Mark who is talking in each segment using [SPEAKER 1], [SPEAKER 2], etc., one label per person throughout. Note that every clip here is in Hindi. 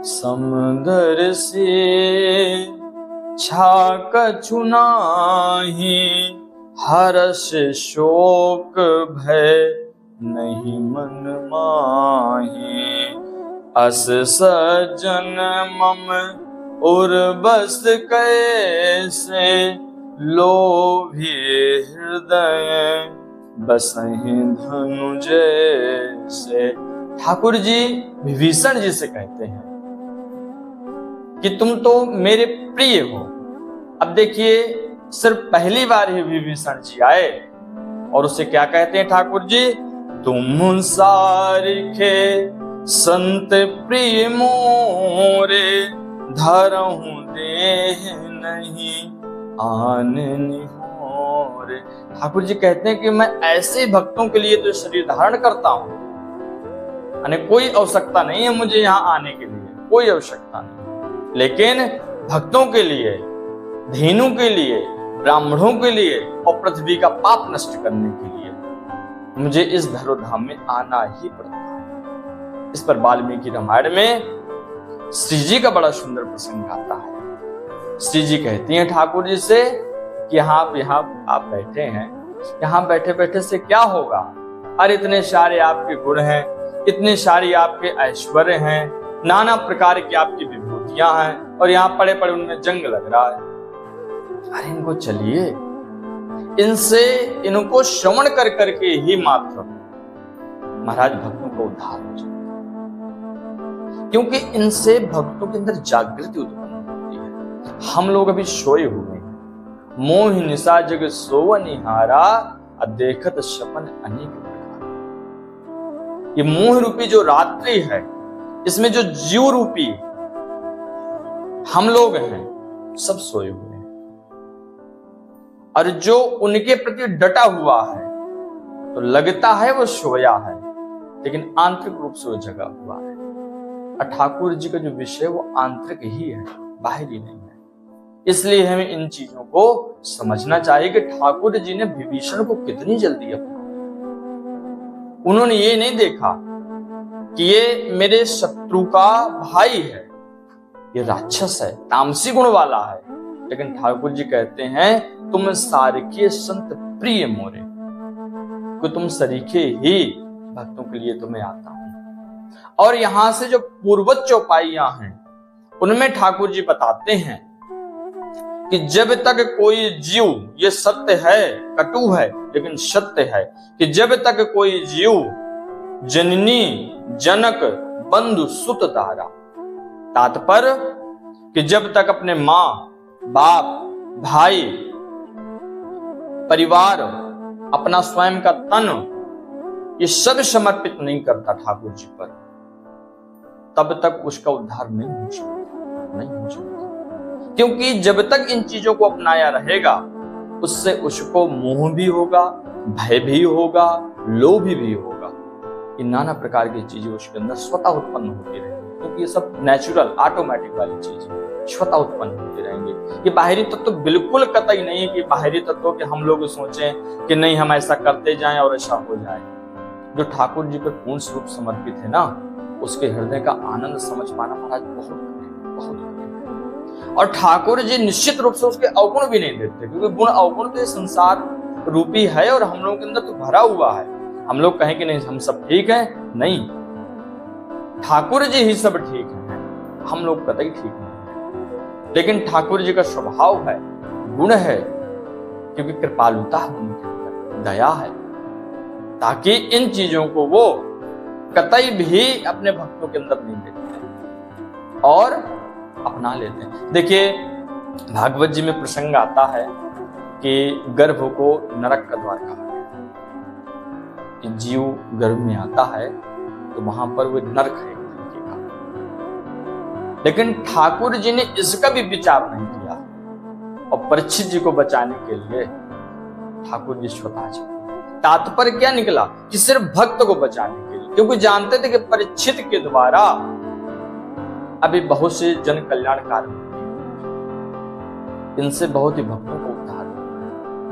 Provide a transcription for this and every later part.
[SPEAKER 1] समुद्र से छा कछु नाही, हर्ष शोक भय नहीं मन माही। अस सज्जन मम उर्बस कैसे, लोभी हृदय बसहि धनु जैसे। ठाकुर जी विभीषण जी से कहते हैं कि तुम तो मेरे प्रिय हो। अब देखिए, सिर्फ पहली बार ही विभीषण जी आए और उसे क्या कहते हैं ठाकुर जी, तुम सारिखे संत प्रिय मोरे, धरहु देह नहीं आन निहोरे। ठाकुर जी कहते हैं कि मैं ऐसे भक्तों के लिए तो शरीर धारण करता हूं, यानी कोई आवश्यकता नहीं है मुझे यहां आने के लिए, कोई आवश्यकता नहीं। लेकिन भक्तों के लिए, धेनु के लिए, ब्राह्मणों के लिए और पृथ्वी का पाप नष्ट करने के लिए मुझे इस धरोधाम में आना ही पड़ता है। इस पर वाल्मीकि रामायण में श्री जी का बड़ा सुंदर प्रसंग आता है। श्री जी कहती हैं ठाकुर जी से कि यहाँ आप बैठे हैं, यहाँ बैठे बैठे से क्या होगा? अरे इतने सारे आपके गुण हैं, इतने सारी आपके ऐश्वर्य हैं, नाना प्रकार की आपकी विभूतियां हैं और यहाँ पड़े पड़े उनमें जंग लग रहा है। अरे इनको चलिए, इनको श्रवण कर करके ही मात्र महाराज भक्तों को उद्धार हो जाए, क्योंकि इनसे भक्तों के अंदर जागृति उत्पन्न होती है। हम लोग अभी सोए हुए हैं, मोह निशा जग सोवनिहारा, अदेखत सपन अनेक प्रकार। ये मोह रूपी जो रात्रि है, इसमें जो जीव रूपी हम लोग हैं, सब सोए हुए हैं, और जो उनके प्रति डटा हुआ है तो लगता है वो सोया है, लेकिन आंतरिक रूप से वो जगा हुआ है। और ठाकुर जी का जो विषय वो आंतरिक ही है, बाहरी नहीं है। इसलिए हमें इन चीजों को समझना चाहिए कि ठाकुर जी ने विभीषण को कितनी जल्दी अपनाया। उन्होंने ये नहीं देखा कि ये मेरे शत्रु का भाई है, ये राक्षस है, तामसी गुण वाला है, लेकिन ठाकुर जी कहते हैं तुम सारिखे संत प्रिय मोरे, कि तुम सरीखे ही भक्तों के लिए तुम्हें आता हूं। और यहां से जो पूर्वज चौपाइयां हैं उनमें ठाकुर जी बताते हैं कि जब तक कोई जीव, ये सत्य है, कटु है लेकिन सत्य है, कि जब तक कोई जीव जननी जनक बंधु सुत दारा, तात्पर्य कि जब तक अपने मां बाप भाई परिवार, अपना स्वयं का तन, ये सब समर्पित नहीं करता ठाकुर जी पर, तब तक उसका उद्धार नहीं हो सकता। क्योंकि जब तक इन चीजों को अपनाया रहेगा, उससे उसको मोह भी होगा, भय भी होगा, लोभ भी होगा। ये नाना प्रकार की चीजें उसके अंदर स्वतः उत्पन्न होती रहेंगी, क्योंकि ये सब नेचुरल ऑटोमेटिक वाली चीज स्वतः उत्पन्न होती रहेंगी। ये बाहरी तत्व बिल्कुल कतई नहीं है कि बाहरी तत्व के हम लोग सोचें कि नहीं हम ऐसा करते जाएं और ऐसा हो जाए। जो ठाकुर जी पर पूर्ण स्वरूप समर्पित है ना, उसके हृदय का आनंद समझ पाना महाराज बहुत बहुत। और ठाकुर जी निश्चित रूप से उसके अवगुण भी नहीं देते, क्योंकि गुण अवगुण तो संसार रूपी है और हम लोगों के अंदर तो भरा हुआ है। हम लोग कहें कि नहीं हम सब ठीक हैं, नहीं, ठाकुर जी ही सब ठीक है, हम लोग कतई ठीक नहीं है। लेकिन ठाकुर जी का स्वभाव है, गुण है, क्योंकि कृपालुता है उनके अंदर, दया है, ताकि इन चीजों को वो कतई भी अपने भक्तों के अंदर नहीं देखते और अपना लेते हैं। देखिए भागवत जी में प्रसंग आता है कि गर्भ को नरक का द्वार कहा गया, कि जीव गर्भ में आता है तो वहां पर वो नरक है का। लेकिन ठाकुर जी ने इसका भी विचार नहीं किया और परीक्षित जी को बचाने के लिए ठाकुर जी स्वतः चले। तात्पर्य क्या निकला कि सिर्फ भक्त को बचाने के लिए, क्योंकि जानते थे कि परीक्षित के द्वारा अभी बहुत से जन कल्याण कार्य होते हैं, इनसे बहुत ही भक्तों को उद्धार होता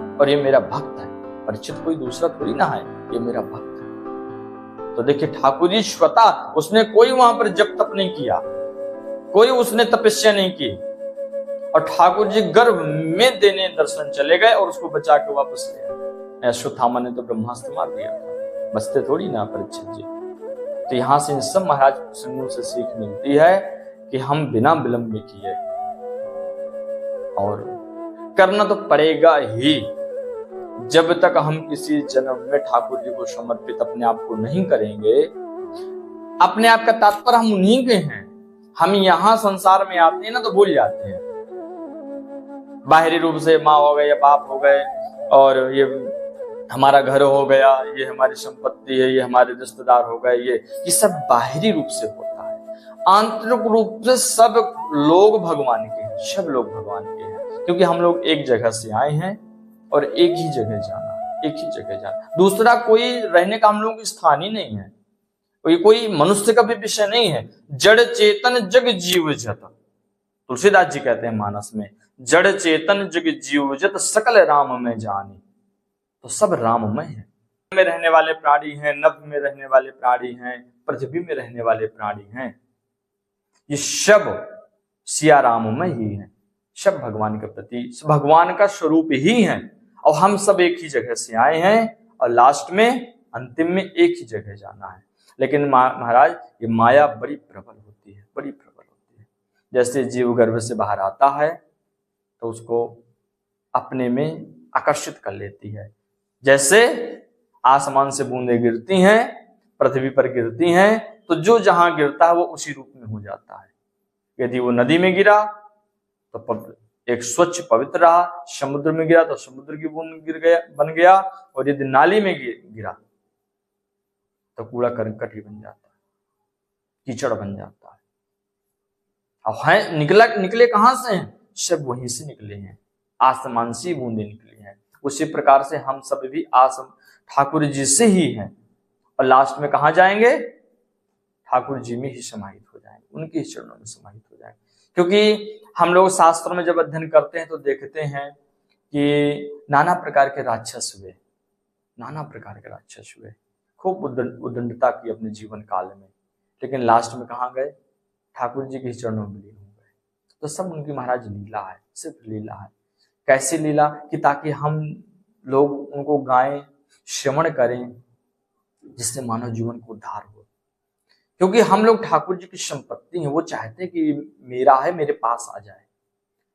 [SPEAKER 1] है। और ये मेरा भक्त है, परीक्षित कोई दूसरा थोड़ी ना है, ये मेरा भक्त है। तो देखिए ठाकुर जी स्वतः, उसने कोई वहां पर जप तप नहीं किया, कोई उसने तपस्या नहीं की, और ठाकुर जी गर्भ में देने दर्शन चले गए और उसको बचा के वापस ले आए। अश्वत्थामा ने तो ब्रह्मास्त्र मार दिया था, बचते थोड़ी ना परीक्षित जी। तो यहां से इन सब महाराज प्रसंगों से सीख मिलती है कि हम बिना विलंब किए, और करना तो पड़ेगा ही, जब तक हम किसी जन्म में ठाकुर जी को समर्पित अपने आप को नहीं करेंगे। अपने आप का तात्पर्य हम उन्हीं के हैं। हम यहां संसार में आते हैं ना तो भूल जाते हैं, बाहरी रूप से माँ हो गए या बाप हो गए, और ये हमारा घर हो गया, ये हमारी संपत्ति है, ये हमारे रिश्तेदार हो गए, ये सब बाहरी रूप से होता है। आंतरिक रूप से सब लोग भगवान के हैं, सब लोग भगवान के हैं, क्योंकि हम लोग एक जगह से आए हैं और एक ही जगह जाना, एक ही जगह जाना। दूसरा कोई रहने का हम लोगों की स्थान ही नहीं है, कोई मनुष्य का भी विषय नहीं है। जड़ चेतन जग जीव जत, तुलसीदास जी कहते हैं मानस में, जड़ चेतन जग जीव जत सकल राम में जानी। तो सब राममय है। में रहने वाले प्राणी हैं, नभ में रहने वाले प्राणी हैं, पृथ्वी में रहने वाले प्राणी हैं, ये सब सिया राममय ही है, सब भगवान के प्रति, भगवान का स्वरूप ही है। और हम सब एक ही जगह से आए हैं और लास्ट में अंतिम में एक ही जगह जाना है। लेकिन महाराज ये माया बड़ी प्रबल होती है, बड़ी प्रबल होती है। जैसे जीव गर्भ से बाहर आता है तो उसको अपने में आकर्षित कर लेती है। जैसे आसमान से बूंदें गिरती हैं, पृथ्वी पर गिरती हैं, तो जो जहां गिरता है वो उसी रूप में हो जाता है। यदि वो नदी में गिरा तो एक स्वच्छ पवित्र रहा, समुद्र में गिरा तो समुद्र की बूंद गिर गया, बन गया, और यदि नाली में गिरा तो कूड़ा करकट ही बन जाता है, कीचड़ बन जाता है। अब है निकले कहां से हैं? सब वहीं से निकले हैं, आसमान से बूंदे निकली हैं। उसी प्रकार से हम सब भी ठाकुर जी से ही हैं, और लास्ट में कहां जाएंगे? ठाकुर जी में ही समाहित हो जाएंगे, उनके ही चरणों में समाहित हो जाएंगे। क्योंकि हम लोग शास्त्रों में जब अध्ययन करते हैं तो देखते हैं कि नाना प्रकार के राक्षस हुए, नाना प्रकार के राक्षस हुए, खूब उद्दंडता की अपने जीवन काल में, लेकिन लास्ट में कहां गए? ठाकुर जी के चरणों में लीन हो गए। तो सब उनकी महाराज लीला है, सिर्फ लीला है। कैसी लीला? कि ताकि हम लोग उनको गाएं, श्रवण करें, जिससे मानव जीवन को उद्धार हो। क्योंकि हम लोग ठाकुर जी की संपत्ति हैं, वो चाहते हैं कि मेरा है मेरे पास आ जाए,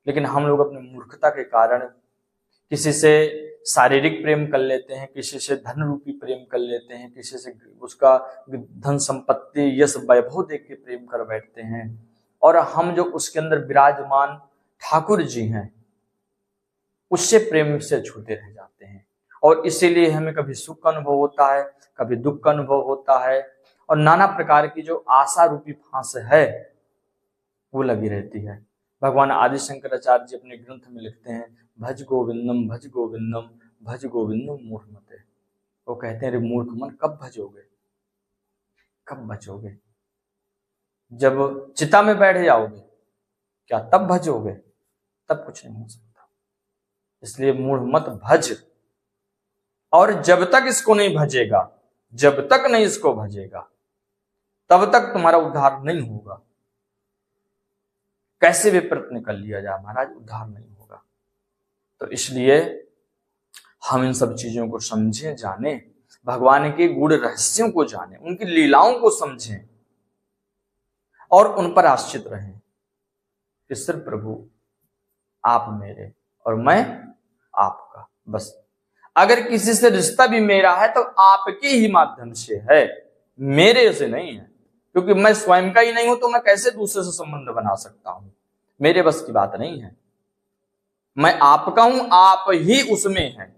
[SPEAKER 1] लेकिन हम लोग अपनी मूर्खता के कारण किसी से शारीरिक प्रेम कर लेते हैं, किसी से धन रूपी प्रेम कर लेते हैं, किसी से उसका धन संपत्ति यश वैभव देख के प्रेम कर बैठते हैं, और हम जो उसके अंदर विराजमान ठाकुर जी हैं उससे प्रेम से छूते रह जाते हैं। और इसीलिए हमें कभी सुख का अनुभव होता है, कभी दुख का अनुभव होता है, और नाना प्रकार की जो आशा रूपी फांस है वो लगी रहती है। भगवान आदि शंकराचार्य जी अपने ग्रंथ में लिखते हैं, भज गोविंदम भज गोविंदम भज गोविंदम मूढ़मते। वो कहते हैं, रे मूर्ख मन, कब भजोगे, कब भजोगे? जब चिता में बैठ जाओगे क्या तब भजोगे? तब कुछ नहीं हो सकता। इसलिए मूढ़ मत भज। और जब तक इसको नहीं भजेगा, जब तक नहीं इसको भजेगा, तब तक तुम्हारा उद्धार नहीं होगा। कैसे भी प्रयत्न कर लिया जाए महाराज, उद्धार नहीं होगा। तो इसलिए हम इन सब चीजों को समझें, जाने, भगवान के गूढ़ रहस्यों को जाने, उनकी लीलाओं को समझें और उन पर आश्रित रहें कि सिर्फ प्रभु आप मेरे और मैं आपका, बस। अगर किसी से रिश्ता भी मेरा है तो आपके ही माध्यम से है, मेरे से नहीं है। क्योंकि मैं स्वयं का ही नहीं हूं तो मैं कैसे दूसरे से संबंध बना सकता हूं? मेरे बस की बात नहीं है। मैं आपका हूं, आप ही उसमें हैं,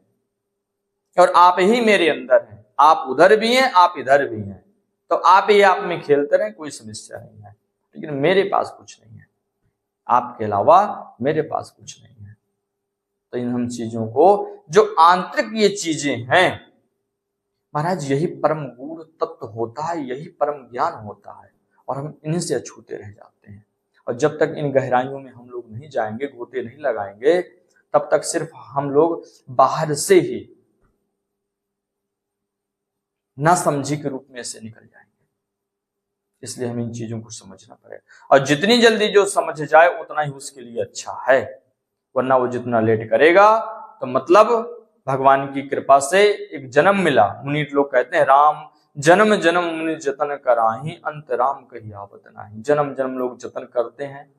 [SPEAKER 1] और आप ही मेरे अंदर हैं। आप उधर भी हैं, आप इधर भी हैं, तो आप ही आप में खेलते रहें, कोई समस्या नहीं है। लेकिन मेरे पास कुछ नहीं है, आपके अलावा मेरे पास कुछ नहीं है। तो इन हम चीजों को, जो आंतरिक ये चीजें हैं महाराज, यही परम गूढ़ तत्व होता है, यही परम ज्ञान होता है, और हम इन्हीं से अछूते रह जाते हैं। और जब तक इन गहराइयों में हम लोग नहीं जाएंगे, गोते नहीं लगाएंगे, तब तक सिर्फ हम लोग बाहर से ही ना समझी के रूप में से निकल जाएंगे। इसलिए हमें इन चीजों को समझना पड़ेगा, और जितनी जल्दी जो समझ जाए उतना ही उसके लिए अच्छा है, वरना वो जितना लेट करेगा तो मतलब भगवान की कृपा से एक जन्म मिला। मुनि लोग कहते हैं राम जन्म जन्म मुनि जतन कराही, अंत राम कही आवत नाही। जन्म जन्म लोग जतन करते हैं,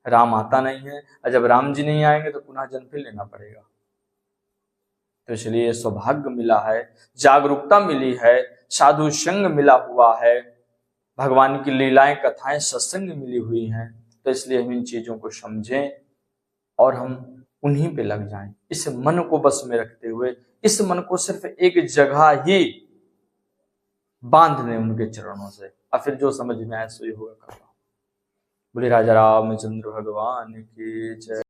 [SPEAKER 1] राम आता नहीं है, और जब राम जी नहीं आएंगे तो पुनः जन्म फिर लेना पड़ेगा। तो इसलिए सौभाग्य मिला है, जागरूकता मिली है, साधु संग मिला हुआ है, भगवान की लीलाएं कथाएं सत्संग मिली हुई हैं। तो इसलिए हम इन चीजों को समझें और हम उन्हीं पे लग जाएं, इस मन को बस में रखते हुए, इस मन को सिर्फ एक जगह ही बांध दें उनके चरणों से, और फिर जो समझ में आए सो ही होगा। बोले राजा रामचंद्र भगवान की जय।